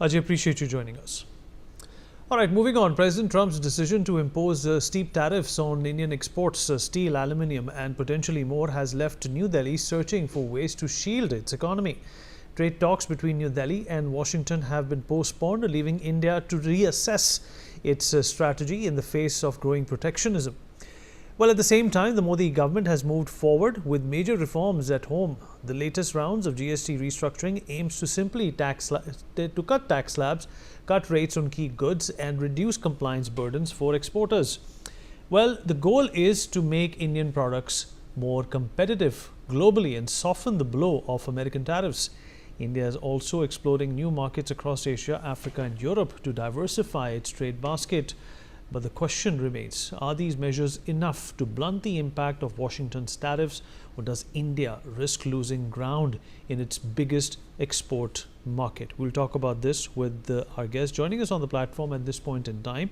Ajay, appreciate you joining us. All right, moving on. President Trump's decision to impose steep tariffs on Indian exports, steel, aluminium, and potentially more has left New Delhi searching for ways to shield its economy. Trade talks between New Delhi and Washington have been postponed, leaving India to reassess its strategy in the face of growing protectionism. Well, at the same time, the Modi government has moved forward with major reforms at home. The latest rounds of GST restructuring aims to simply cut tax slabs, cut rates on key goods, and reduce compliance burdens for exporters. Well, the goal is to make Indian products more competitive globally and soften the blow of American tariffs. India is also exploring new markets across Asia, Africa, and Europe to diversify its trade basket. But the question remains, are these measures enough to blunt the impact of Washington's tariffs, or does India risk losing ground in its biggest export market? We'll talk about this with our guest. Joining us on the platform at this point in time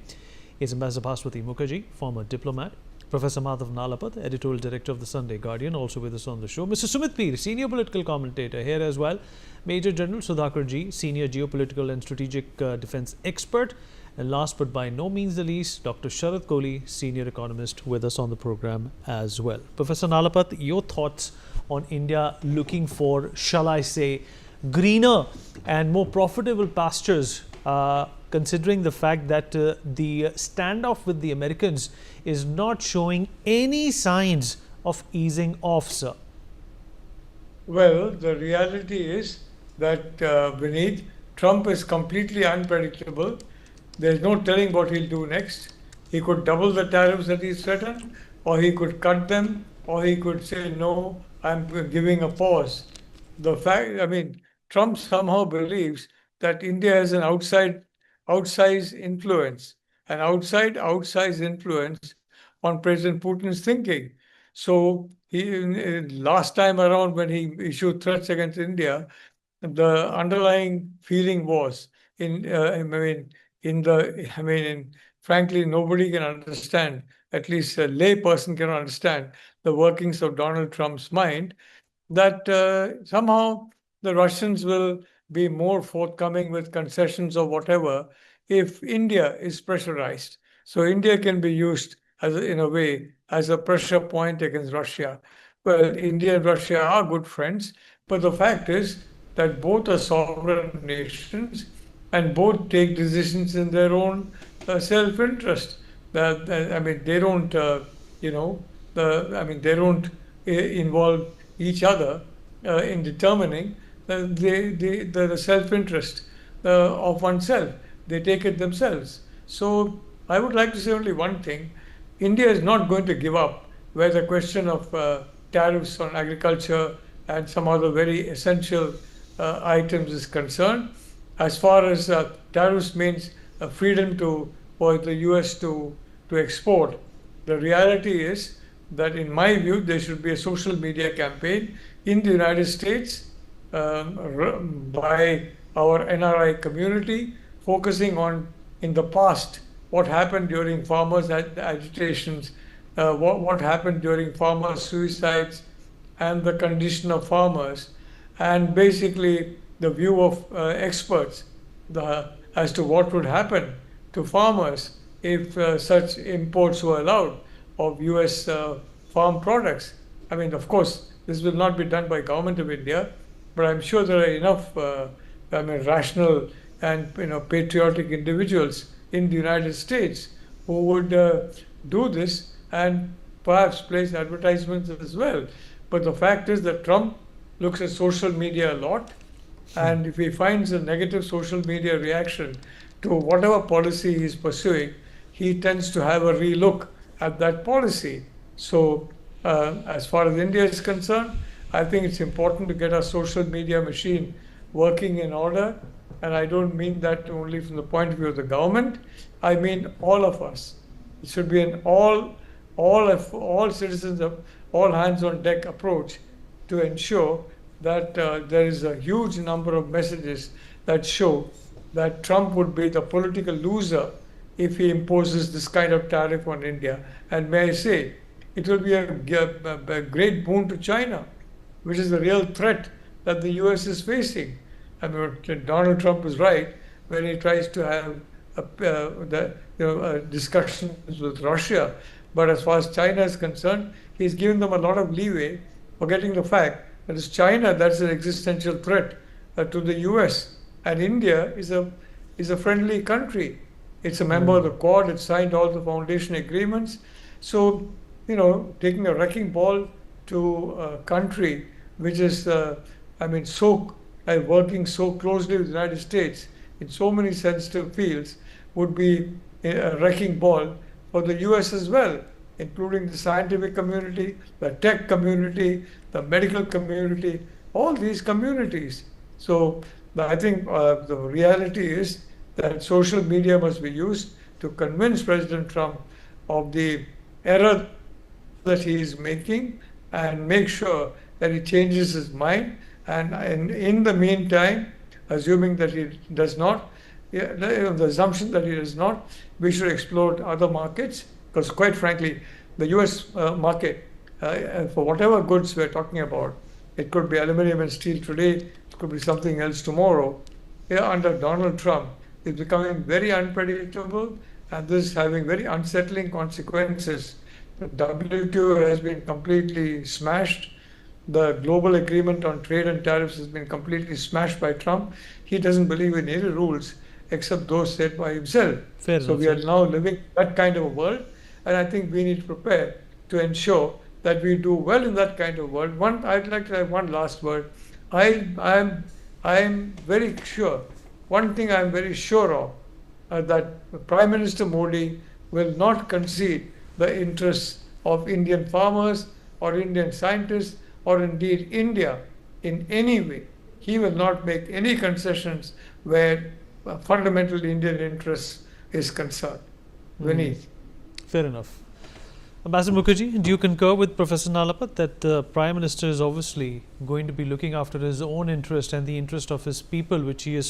is Ambassador Bhaswati Mukherjee, former diplomat, Professor Madhav Nalapat, Editorial Director of the Sunday Guardian, also with us on the show. Mr. Sumit Peer, Senior Political Commentator here as well. Major General Sudhakar Ji, Senior Geopolitical and Strategic Defense Expert. And last but by no means the least, Dr. Sharad Kohli, Senior Economist, with us on the program as well. Professor Nalapat, your thoughts on India looking for, shall I say, greener and more profitable pastures, considering the fact that the standoff with the Americans is not showing any signs of easing off, sir? Well, the reality is that, Vineet, Trump is completely unpredictable. There's no telling what he'll do next. He could double the tariffs that he's threatened, or he could cut them, or he could say, no, I'm giving a pause. Trump somehow believes that India has an outsized influence, outsized influence on President Putin's thinking. So last time around when he issued threats against India, the underlying feeling was frankly, nobody can understand, at least a lay person can understand the workings of Donald Trump's mind, that somehow the Russians will be more forthcoming with concessions or whatever if India is pressurized. So India can be used in a way as a pressure point against Russia. Well, India and Russia are good friends, but the fact is that both are sovereign nations and both take decisions in their own self-interest. They don't, they don't involve each other in determining the self-interest of oneself. They take it themselves. So I would like to say only one thing. India is not going to give up where the question of tariffs on agriculture and some other very essential items is concerned. As far as tariffs means freedom for the US to export, the reality is that, in my view, there should be a social media campaign in the United States by our NRI community, focusing on, in the past, what happened during farmers' agitations, what happened during farmer suicides, and the condition of farmers, and basically the view of experts as to what would happen to farmers if such imports were allowed of US farm products. Of course, this will not be done by Government of India, but I'm sure there are enough rational and patriotic individuals in the United States who would do this and perhaps place advertisements as well. But the fact is that Trump looks at social media a lot, and if he finds a negative social media reaction to whatever policy he's pursuing, he tends to have a relook at that policy. So as far as India is concerned, I think it's important to get our social media machine working in order. And I don't mean that only from the point of view of the government. I mean all of us. It should be an all citizens of all hands on deck approach to ensure that there is a huge number of messages that show that Trump would be the political loser if he imposes this kind of tariff on India. And may I say, it will be a great boon to China, which is the real threat that the US is facing. Donald Trump is right when he tries to have discussions with Russia. But as far as China is concerned, he's given them a lot of leeway, forgetting the fact that it's China that's an existential threat to the US. And India is a friendly country. It's a member of the Quad. It signed all the foundation agreements. So, taking a wrecking ball to a country which is, working so closely with the United States in so many sensitive fields would be a wrecking ball for the US as well, including the scientific community, the tech community, the medical community, all these communities. So I think the reality is that social media must be used to convince President Trump of the error that he is making and make sure that he changes his mind. And in the meantime, assuming that he does not, the assumption that he does not, we should explore other markets, because quite frankly, the US market, for whatever goods we're talking about, it could be aluminum and steel today, it could be something else tomorrow. Under Donald Trump, it's becoming very unpredictable, and this is having very unsettling consequences. The WTO has been completely smashed. The global agreement on trade and tariffs has been completely smashed by Trump. He doesn't believe in any rules except those set by himself. So we are now living that kind of a world, and I think we need to prepare to ensure that we do well in that kind of world. I'd like to have one last word. I'm very sure, one thing I'm very sure of, that Prime Minister Modi will not concede the interests of Indian farmers or Indian scientists or indeed India in any way. He will not make any concessions where fundamental Indian interest is concerned. Vinny. Fair enough. Ambassador Mukherjee, do you concur with Professor Nalapat that the Prime Minister is obviously going to be looking after his own interest and the interest of his people, which he has